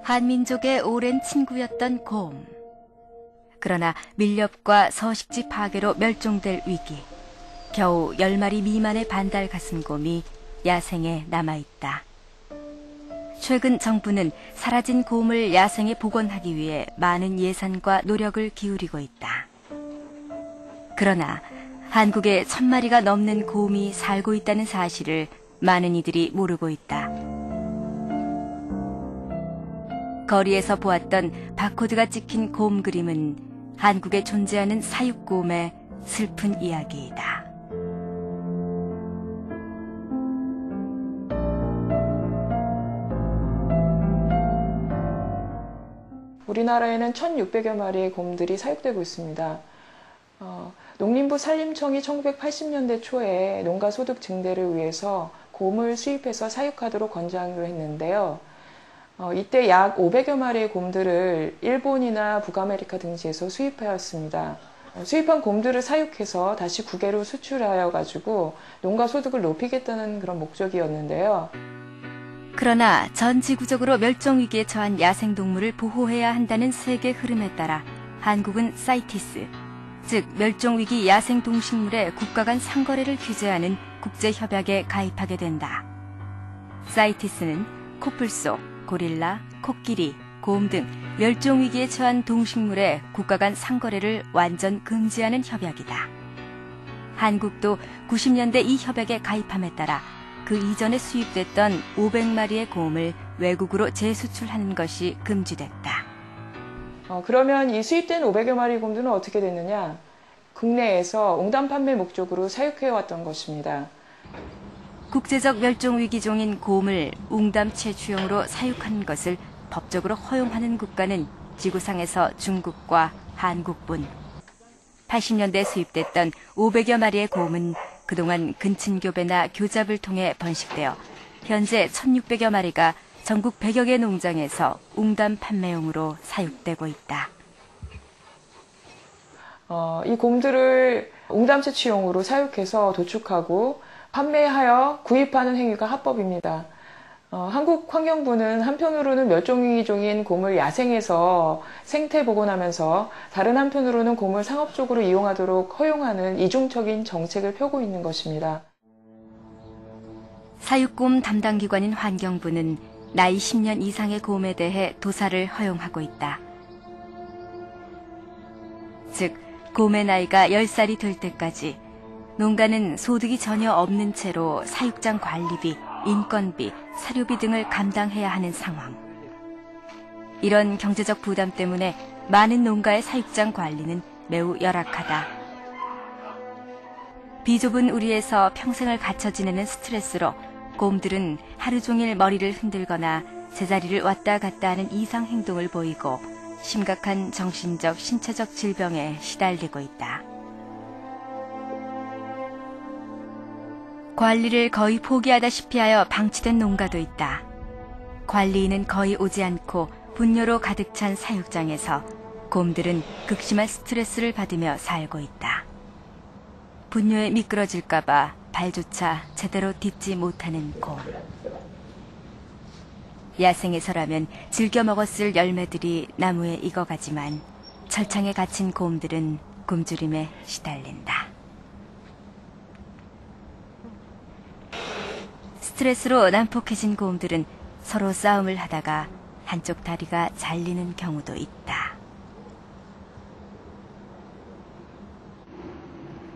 한민족의 오랜 친구였던 곰. 그러나 밀렵과 서식지 파괴로 멸종될 위기. 겨우 10마리 미만의 반달 가슴곰이 야생에 남아있다. 최근 정부는 사라진 곰을 야생에 복원하기 위해 많은 예산과 노력을 기울이고 있다. 그러나 한국에 1000마리가 넘는 곰이 살고 있다는 사실을 많은 이들이 모르고 있다. 거리에서 보았던 바코드가 찍힌 곰 그림은 한국에 존재하는 사육곰의 슬픈 이야기이다. 우리나라에는 1600여 마리의 곰들이 사육되고 있습니다. 농림부 산림청이 1980년대 초에 농가 소득 증대를 위해서 곰을 수입해서 사육하도록 권장을 했는데요. 이때 약 500여 마리의 곰들을 일본이나 북아메리카 등지에서 수입하였습니다. 수입한 곰들을 사육해서 다시 국외로 수출하여 가지고 농가 소득을 높이겠다는 그런 목적이었는데요. 그러나 전 지구적으로 멸종 위기에 처한 야생동물을 보호해야 한다는 세계 흐름에 따라 한국은 사이티스, 즉 멸종위기 야생동식물의 국가 간 상거래를 규제하는 국제협약에 가입하게 된다. 사이티스는 코뿔소, 고릴라, 코끼리, 곰 등 멸종위기에 처한 동식물의 국가 간 상거래를 완전 금지하는 협약이다. 한국도 90년대 이 협약에 가입함에 따라 그 이전에 수입됐던 500마리의 곰을 외국으로 재수출하는 것이 금지됐다. 그러면 이 수입된 500여 마리 곰들은 어떻게 됐느냐? 국내에서 옹담 판매 목적으로 사육해왔던 것입니다. 국제적 멸종위기종인 곰을 웅담 채취용으로 사육하는 것을 법적으로 허용하는 국가는 지구상에서 중국과 한국뿐. 80년대 수입됐던 500여 마리의 곰은 그동안 근친교배나 교잡을 통해 번식되어 현재 1600여 마리가 전국 100여 개 농장에서 웅담 판매용으로 사육되고 있다. 이 곰들을 웅담 채취용으로 사육해서 도축하고 판매하여 구입하는 행위가 합법입니다. 한국환경부는 한편으로는 멸종위기종인 곰을 야생에서 생태 복원하면서 다른 한편으로는 곰을 상업적으로 이용하도록 허용하는 이중적인 정책을 펴고 있는 것입니다. 사육곰 담당 기관인 환경부는 나이 10년 이상의 곰에 대해 도살을 허용하고 있다. 즉, 곰의 나이가 10살이 될 때까지 농가는 소득이 전혀 없는 채로 사육장 관리비, 인건비, 사료비 등을 감당해야 하는 상황. 이런 경제적 부담 때문에 많은 농가의 사육장 관리는 매우 열악하다. 비좁은 우리에서 평생을 갇혀 지내는 스트레스로 곰들은 하루 종일 머리를 흔들거나 제자리를 왔다 갔다 하는 이상 행동을 보이고 심각한 정신적, 신체적 질병에 시달리고 있다. 관리를 거의 포기하다시피 하여 방치된 농가도 있다. 관리인은 거의 오지 않고 분뇨로 가득 찬 사육장에서 곰들은 극심한 스트레스를 받으며 살고 있다. 분뇨에 미끄러질까봐 발조차 제대로 딛지 못하는 곰. 야생에서라면 즐겨 먹었을 열매들이 나무에 익어가지만 철창에 갇힌 곰들은 굶주림에 시달린다. 스트레스로 난폭해진 곰들은 서로 싸움을 하다가 한쪽 다리가 잘리는 경우도 있다.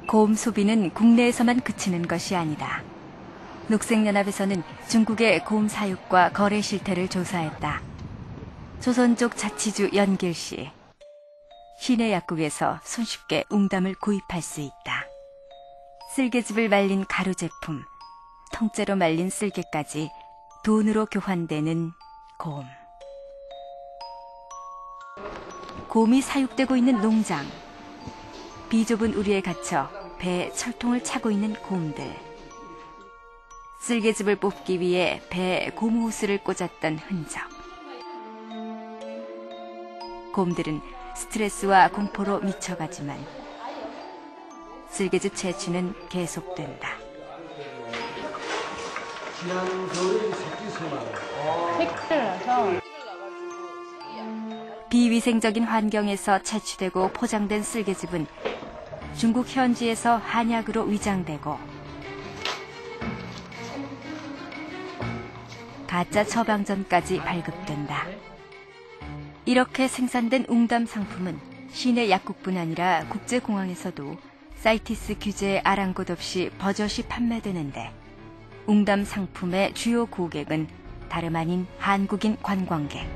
곰 소비는 국내에서만 그치는 것이 아니다. 녹색연합에서는 중국의 곰 사육과 거래 실태를 조사했다. 조선족 자치주 연길씨. 시내 약국에서 손쉽게 웅담을 구입할 수 있다. 쓸개즙을 말린 가루 제품, 통째로 말린 쓸개까지 돈으로 교환되는 곰. 곰이 사육되고 있는 농장. 비좁은 우리에 갇혀 배에 철통을 차고 있는 곰들. 쓸개즙을 뽑기 위해 배에 고무호스를 꽂았던 흔적. 곰들은 스트레스와 공포로 미쳐가지만 쓸개즙 채취는 계속된다. 새끼를 낳아서 비위생적인 환경에서 채취되고 포장된 쓸개즙은 중국 현지에서 한약으로 위장되고 가짜 처방전까지 발급된다. 이렇게 생산된 웅담 상품은 시내 약국뿐 아니라 국제공항에서도 사이티스 규제에 아랑곳 없이 버젓이 판매되는데 웅담 상품의 주요 고객은 다름 아닌 한국인 관광객.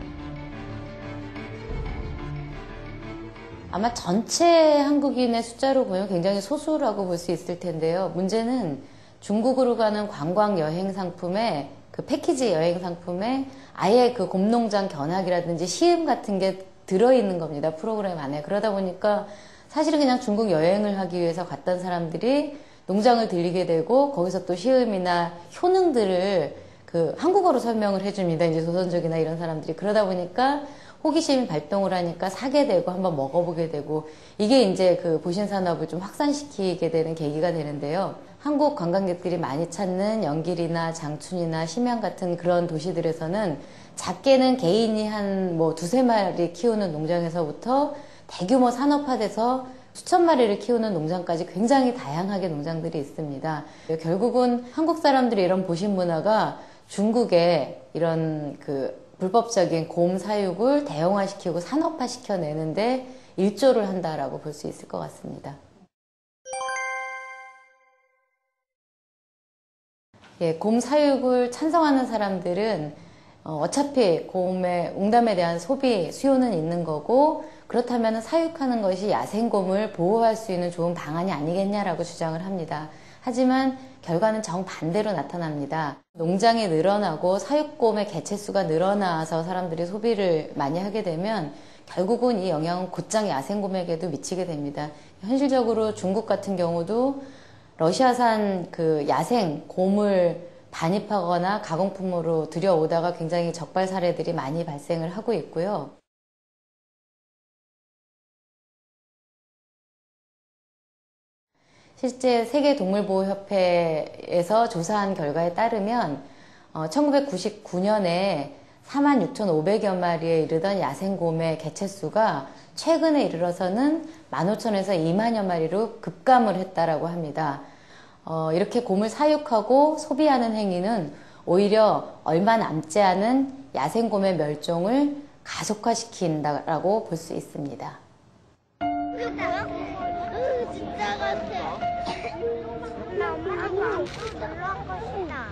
아마 전체 한국인의 숫자로 보면 굉장히 소수라고 볼 수 있을 텐데요. 문제는 중국으로 가는 관광 여행 상품에 그 패키지 여행 상품에 아예 그 곰농장 견학이라든지 시음 같은 게 들어있는 겁니다. 프로그램 안에. 그러다 보니까 사실은 그냥 중국 여행을 하기 위해서 갔던 사람들이 농장을 들리게 되고 거기서 또 시음이나 효능들을 그 한국어로 설명을 해줍니다. 이제 조선족이나 이런 사람들이. 그러다 보니까 호기심이 발동을 하니까 사게 되고 한번 먹어보게 되고 이게 이제 그 보신 산업을 좀 확산시키게 되는 계기가 되는데요. 한국 관광객들이 많이 찾는 연길이나 장춘이나 심양 같은 그런 도시들에서는 작게는 개인이 한 뭐 두세 마리 키우는 농장에서부터 대규모 산업화돼서 수천 마리를 키우는 농장까지 굉장히 다양하게 농장들이 있습니다. 결국은 한국 사람들이 이런 보신 문화가 중국의 이런 그 불법적인 곰 사육을 대형화시키고 산업화시켜내는데 일조를 한다라고 볼 수 있을 것 같습니다. 예, 곰 사육을 찬성하는 사람들은 어차피 곰의 웅담에 대한 소비 수요는 있는 거고 그렇다면 사육하는 것이 야생곰을 보호할 수 있는 좋은 방안이 아니겠냐라고 주장을 합니다. 하지만 결과는 정반대로 나타납니다. 농장이 늘어나고 사육곰의 개체수가 늘어나서 사람들이 소비를 많이 하게 되면 결국은 이 영향은 곧장 야생곰에게도 미치게 됩니다. 현실적으로 중국 같은 경우도 러시아산 그 야생 곰을 반입하거나 가공품으로 들여오다가 굉장히 적발 사례들이 많이 발생을 하고 있고요. 실제 세계동물보호협회에서 조사한 결과에 따르면 1999년에 46,500여 마리에 이르던 야생곰의 개체수가 최근에 이르러서는 15,000에서 2만여 마리로 급감을 했다라고 합니다. 이렇게 곰을 사육하고 소비하는 행위는 오히려 얼마 남지 않은 야생곰의 멸종을 가속화시킨다라고 볼 수 있습니다. 이게 뭐야? 진짜 같아. 나 엄마가 놀러 가시나.